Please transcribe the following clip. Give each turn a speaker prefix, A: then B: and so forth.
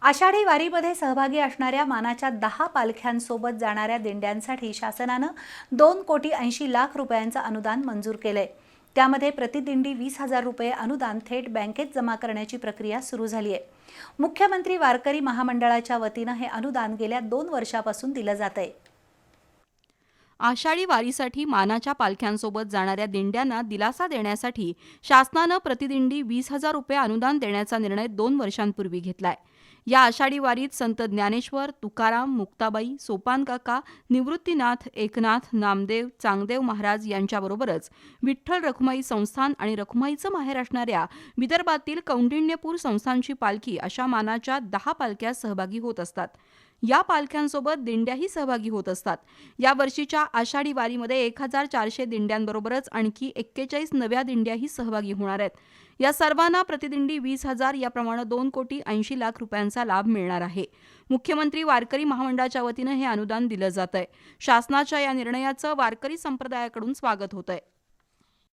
A: आषाढी वारीमध्ये सहभागी असणाऱ्या मानाच्या 10 पालख्यांसोबत जाणाऱ्या दिंड्यांसाठी शासनानं 2,80,00,000 रुपयांचं अनुदान मंजूर केलंय। त्यामध्ये प्रतिदिंडी 20,000 रुपये अनुदान थेट बँकेत जमा करण्याची प्रक्रिया सुरू झाली आहे। मुख्यमंत्री वारकरी महामंडळाच्या वतीनं हे अनुदान गेल्या 2 वर्षापासून दिलं जातंय।
B: आषाढी वारीसाठी मानाच्या पालख्यांसोबत जाणाऱ्या दिंड्यांना दिलासा देण्यासाठी शासनानं प्रतिदिंडी 20,000 रुपये अनुदान देण्याचा निर्णय 2 वर्षांपूर्वी घेतलाय। या आषाढी वारीत संत ज्ञानेश्वर, तुकाराम, मुक्ताबाई, सोपानकाका, निवृत्तीनाथ, एकनाथ, नामदेव, चांगदेव महाराज यांच्याबरोबरच विठ्ठल रखुमाई संस्थान आणि रखुमाईचं माहेर असणाऱ्या विदर्भातील कौंडिण्यपूर संस्थानची पालखी अशा मानाच्या 10 पालख्या सहभागी होत असतात। या पालख्यांसोबत दिंड्याही सहभागी होत असतात। या वर्षीच्या आषाढी वारीमध्ये 1,400 दिंड्यांबरोबरच आणखी 41 नव्या दिंड्याही सहभागी होणार आहेत। या सर्वांना प्रतिदिंडी 20,000 याप्रमाणे 2,80,00,000 रुपयांचा लाभ मिळणार आहे। मुख्यमंत्री वारकरी महामंडळाच्या वतीनं हे अनुदान दिलं जातंय। शासनाच्या या निर्णयाचं वारकरी संप्रदायाकडून स्वागत होतंय।